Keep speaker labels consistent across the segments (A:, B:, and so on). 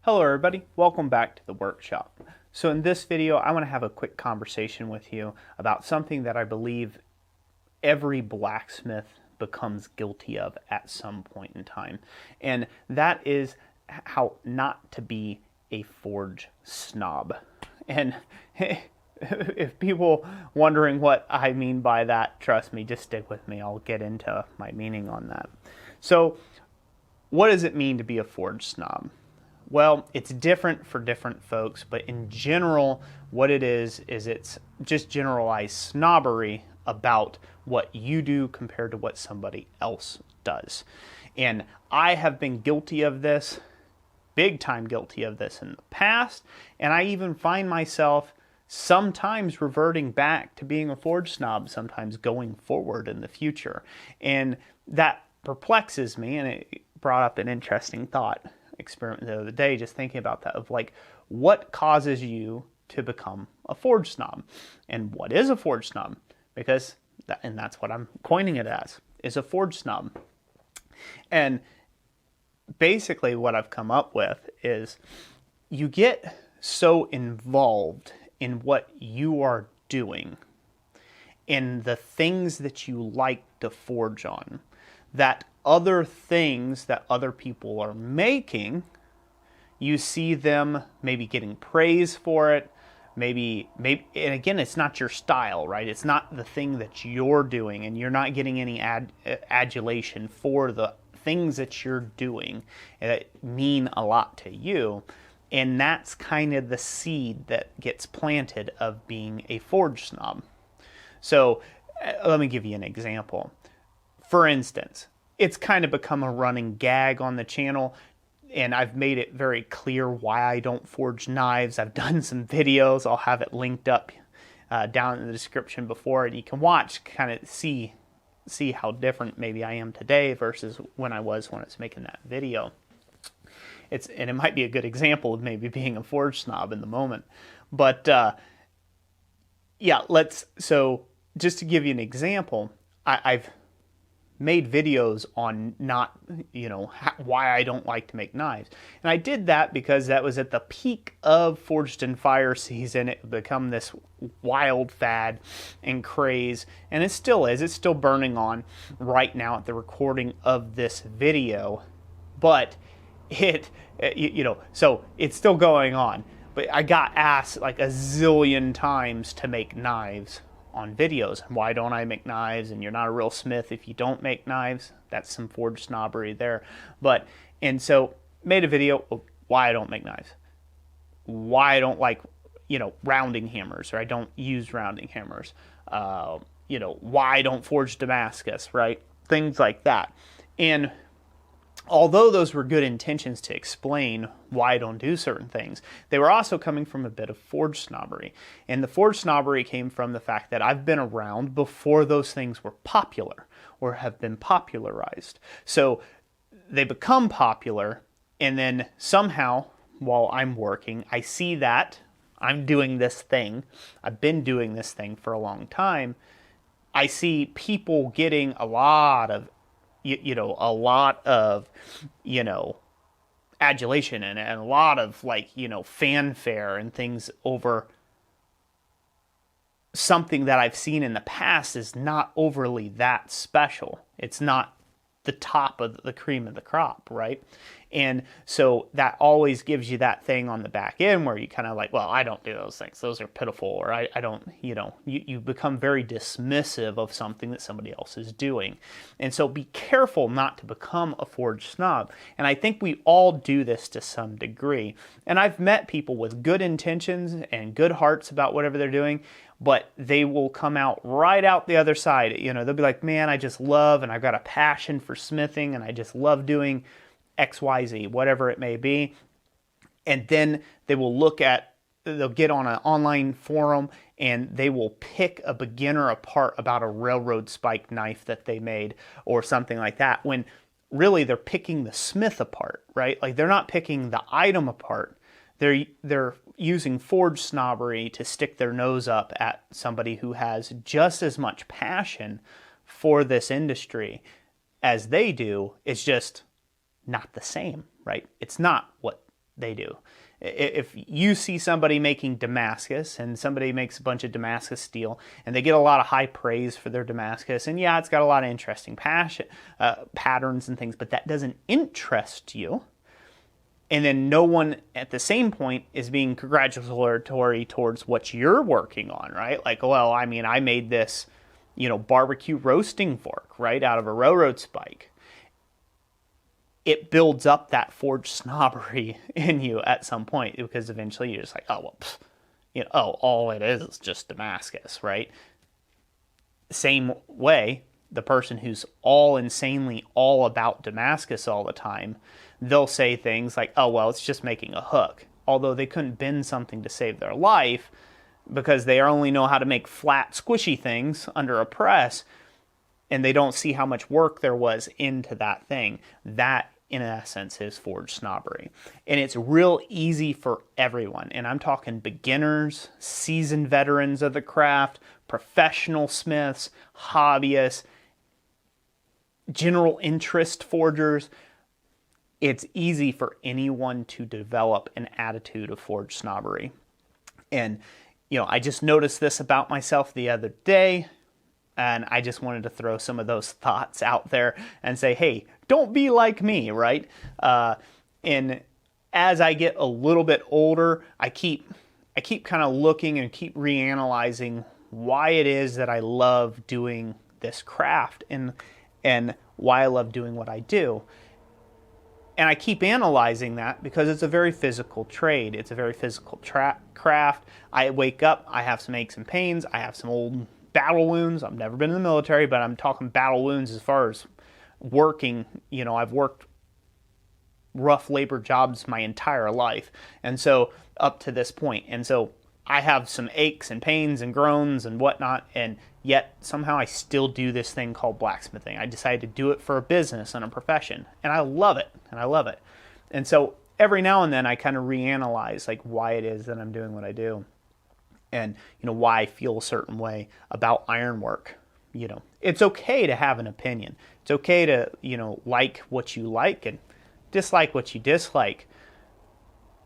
A: Hello everybody, welcome back to the workshop. So in this video I want to have a quick conversation with you about something that I believe every blacksmith becomes guilty of at some point in time. And that is how not to be a forge snob. And if people wondering what I mean by that, trust me, just stick with me. I'll get into my meaning on that. So what does it mean to be a forge snob? Well, it's different for different folks, but in general, what it is it's just generalized snobbery about what you do compared to what somebody else does. And I have been guilty of this, big time guilty of this in the past, and I even find myself sometimes reverting back to being a forge snob, sometimes going forward in the future. And that perplexes me, and it brought up an interesting thought experiment the other day, just thinking about that, of like, what causes you to become a forge snob, and what is a forge snob? Because and that's what I'm coining it as, is a forge snob. And basically what I've come up with is you get so involved in what you are doing, in the things that you like to forge on, that other things that other people are making, you see them maybe getting praise for it, maybe, and again, it's not your style, right? It's not the thing that you're doing, and you're not getting any adulation for the things that you're doing that mean a lot to you. And that's kind of the seed that gets planted of being a forge snob. So let me give you an example. For instance, it's kind of become a running gag on the channel, and I've made it very clear why I don't forge knives. I've done some videos. I'll have it linked up down in the description before, and you can watch, kind of see how different maybe I am today versus when I was making that video. And it might be a good example of maybe being a forge snob in the moment. But yeah, so just to give you an example, I've made videos on why I don't like to make knives. And I did that because that was at the peak of Forged in Fire season. It had become this wild fad and craze, and it still is. It's still burning on right now at the recording of this video. But so it's still going on. But I got asked like a zillion times to make knives on videos. Why don't I make knives? And you're not a real smith if you don't make knives. That's some forge snobbery there. And so made a video of why I don't make knives. Why I don't like, rounding hammers, or I don't use rounding hammers. Why I don't forge Damascus, right? Things like that. And although those were good intentions to explain why I don't do certain things, they were also coming from a bit of forge snobbery. And the forge snobbery came from the fact that I've been around before those things were popular or have been popularized. So they become popular, and then somehow, while I'm working, I see that I'm doing this thing. I've been doing this thing for a long time. I see people getting a lot of adulation and a lot of fanfare and things over something that I've seen in the past is not overly that special. It's not the top of the cream of the crop, right? And so that always gives you that thing on the back end where you kind of like, well, I don't do those things. Those are pitiful. Or I don't, you become very dismissive of something that somebody else is doing. And so be careful not to become a forge snob. And I think we all do this to some degree. And I've met people with good intentions and good hearts about whatever they're doing, but they will come out right out the other side. They'll be like, man, I just love, and I've got a passion for smithing, and I just love doing XYZ, whatever it may be. And then they'll get on an online forum, and they will pick a beginner apart about a railroad spike knife that they made or something like that, when really they're picking the smith apart, right? Like, they're not picking the item apart. They're using forge snobbery to stick their nose up at somebody who has just as much passion for this industry as they do. It's just not the same, right? It's not what they do. If you see somebody making Damascus, and somebody makes a bunch of Damascus steel, and they get a lot of high praise for their Damascus, and yeah, it's got a lot of interesting patterns and things, but that doesn't interest you, and then no one at the same point is being congratulatory towards what you're working on, right? Like, well, I mean, I made this, barbecue roasting fork, right, out of a railroad spike. It builds up that forge snobbery in you at some point, because eventually you're just like, oh, well, all it is just Damascus, right? Same way, the person who's insanely all about Damascus all the time, they'll say things like, oh, well, it's just making a hook. Although they couldn't bend something to save their life because they only know how to make flat, squishy things under a press, and they don't see how much work there was into that thing. That, in essence, is forge snobbery. And it's real easy for everyone. And I'm talking beginners, seasoned veterans of the craft, professional smiths, hobbyists, general interest forgers. It's easy for anyone to develop an attitude of forge snobbery. And, I just noticed this about myself the other day. And I just wanted to throw some of those thoughts out there and say, hey, don't be like me, right? And as I get a little bit older, I keep kind of looking and keep reanalyzing why it is that I love doing this craft and why I love doing what I do. And I keep analyzing that because it's a very physical trade. It's a very physical craft. I wake up, I have some aches and pains, I have some old battle wounds. I've never been in the military, but I'm talking battle wounds as far as working. I've worked rough labor jobs my entire life. And so up to this point. And so I have some aches and pains and groans and whatnot. And yet somehow I still do this thing called blacksmithing. I decided to do it for a business and a profession. And I love it. And so every now and then I kind of reanalyze like why it is that I'm doing what I do. And, why I feel a certain way about ironwork. It's okay to have an opinion. It's okay to, like what you like and dislike what you dislike.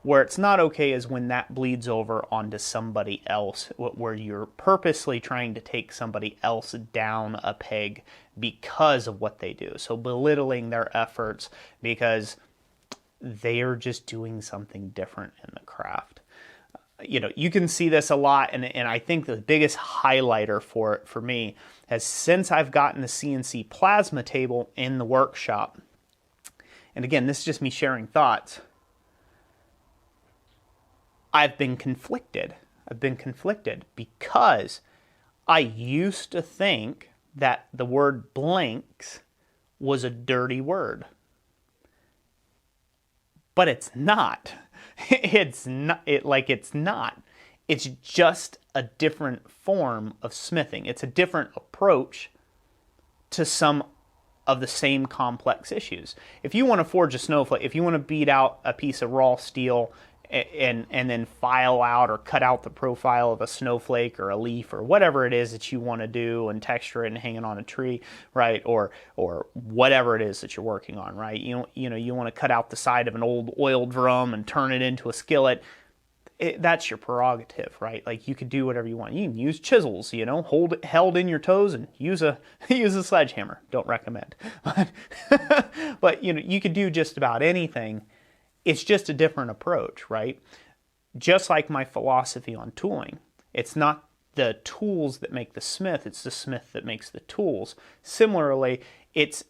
A: Where it's not okay is when that bleeds over onto somebody else, where you're purposely trying to take somebody else down a peg because of what they do. So belittling their efforts because they are just doing something different in the craft. You can see this a lot, and I think the biggest highlighter for it for me has since I've gotten the CNC plasma table in the workshop. And again, this is just me sharing thoughts. I've been conflicted because I used to think that the word blanks was a dirty word. But it's not. It's not. It's just a different form of smithing. It's a different approach to some of the same complex issues. If you want to forge a snowflake, if you want to beat out a piece of raw steel and then file out or cut out the profile of a snowflake or a leaf or whatever it is that you want to do and texture it and hang it on a tree, right? Or whatever it is that you're working on, right? You want to cut out the side of an old oil drum and turn it into a skillet. That's your prerogative, right? Like you could do whatever you want. You can use chisels, hold it held in your toes and use a sledgehammer. Don't recommend. But you could do just about anything. It's just a different approach, right? Just like my philosophy on tooling. It's not the tools that make the smith, it's the smith that makes the tools. Similarly, it's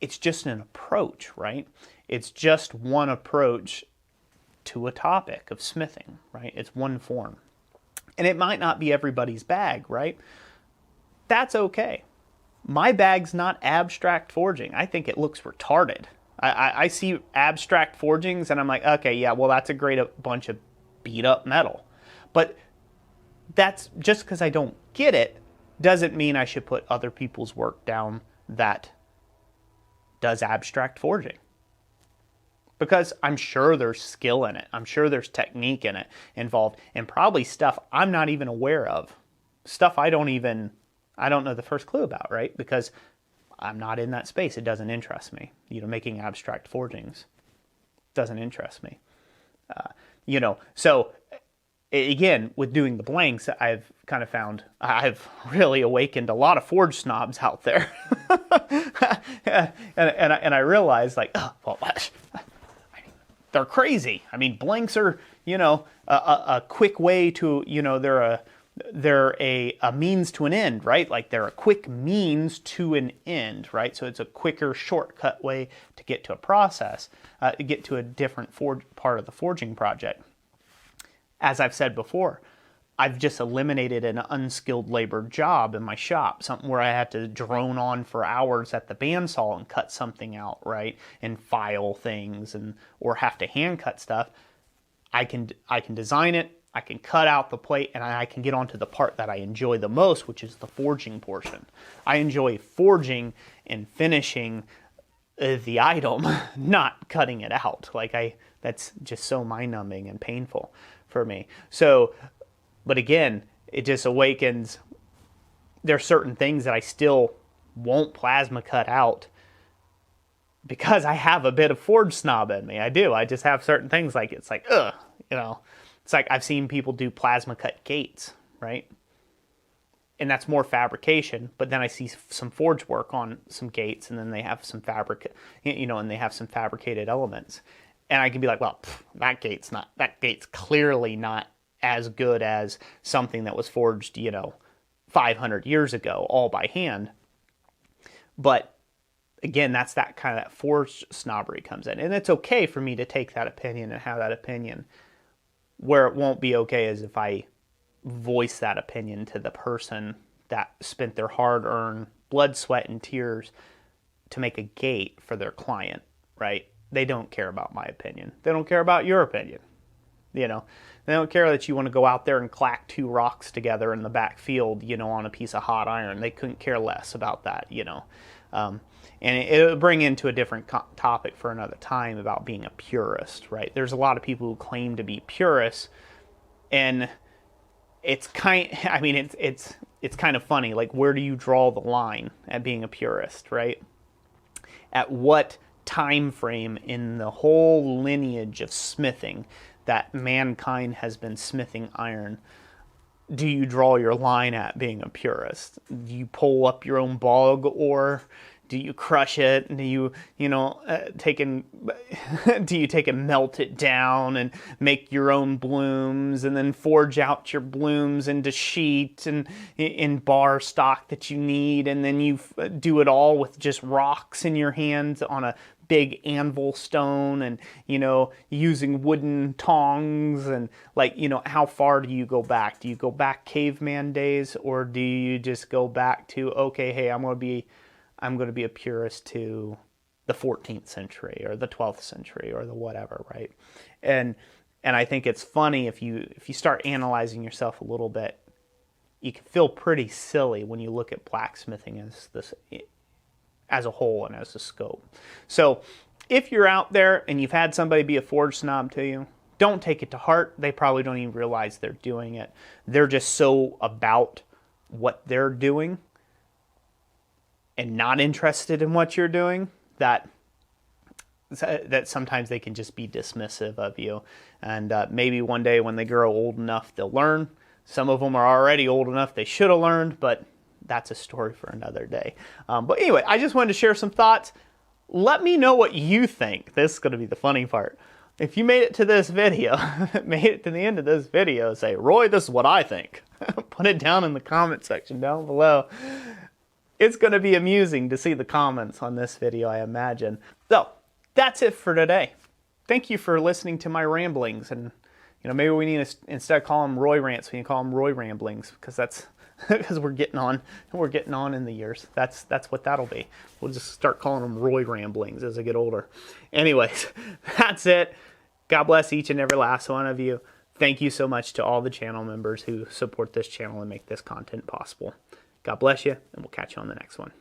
A: just an approach, right? It's just one approach to a topic of smithing, right? It's one form. And it might not be everybody's bag, right? That's okay. My bag's not abstract forging. I think it looks retarded. I see abstract forgings and I'm like, okay, yeah, well, that's a great bunch of beat up metal. But that's just because I don't get it doesn't mean I should put other people's work down that does abstract forging. Because I'm sure there's skill in it. I'm sure there's technique in it involved, and probably stuff I'm not even aware of. Stuff I don't know the first clue about, right? Because I'm not in that space. It doesn't interest me. Making abstract forgings doesn't interest me. So again, with doing the blanks, I've kind of found I've really awakened a lot of Forge snobs out there. and I realized, like, oh, well, they're crazy. I mean, blanks are, a quick way to, they're a means to an end, right? Like, they're a quick means to an end, right? So it's a quicker, shortcut way to get to a process, to get to a different part of the forging project. As I've said before, I've just eliminated an unskilled labor job in my shop, something where I had to drone on for hours at the bandsaw and cut something out, right? And file things or have to hand cut stuff. I can design it, I can cut out the plate, and I can get onto the part that I enjoy the most, which is the forging portion. I enjoy forging and finishing the item, not cutting it out. That's just so mind-numbing and painful for me. So, but again, it just awakens. There are certain things that I still won't plasma cut out because I have a bit of Forge Snob in me. I do. I just have certain things it's like, ugh, It's like I've seen people do plasma cut gates, right? And that's more fabrication, but then I see some forge work on some gates, and then they have some and they have some fabricated elements. And I can be like, well, that gate's clearly not as good as something that was forged, 500 years ago, all by hand. But again, that's that kind of that forge snobbery comes in. And it's okay for me to take that opinion and have that opinion. Where it won't be okay is if I voice that opinion to the person that spent their hard-earned blood, sweat, and tears to make a gate for their client, right? They don't care about my opinion. They don't care about your opinion. They don't care that you want to go out there and clack two rocks together in the back field, on a piece of hot iron. They couldn't care less about that, And it'll bring into a different topic for another time about being a purist, right? There's a lot of people who claim to be purists, and it's kind of funny. Like, where do you draw the line at being a purist, right? At what time frame in the whole lineage of smithing that mankind has been smithing iron do you draw your line at being a purist? Do you pull up your own bog ore? Do you crush it? Do you, do you take and melt it down and make your own blooms and then forge out your blooms into sheet and in bar stock that you need, and then you do it all with just rocks in your hands on a big anvil stone and, using wooden tongs and how far do you go back? Do you go back caveman days, or do you just go back to, okay, hey, I'm going to be a purist to the 14th century or the 12th century or the whatever, right? And I think it's funny if you start analyzing yourself a little bit, you can feel pretty silly when you look at blacksmithing as a whole and as a scope. So if you're out there and you've had somebody be a forge snob to you, don't take it to heart. They probably don't even realize they're doing it. They're just so about what they're doing and not interested in what you're doing that sometimes they can just be dismissive of you. And maybe one day when they grow old enough, they'll learn. Some of them are already old enough they should have learned, but that's a story for another day. But anyway, I just wanted to share some thoughts. Let me know what you think. This is going to be the funny part. If you made it to this video, made it to the end of this video, say, Roy, this is what I think. Put it down in the comment section down below. It's going to be amusing to see the comments on this video, I imagine. So, that's it for today. Thank you for listening to my ramblings. And, maybe we need to, instead of calling them Roy Rants, we can call them Roy Ramblings, because we're getting on in the years. That's what that'll be. We'll just start calling them Roy Ramblings as I get older. Anyways, that's it. God bless each and every last one of you. Thank you so much to all the channel members who support this channel and make this content possible. God bless you, and we'll catch you on the next one.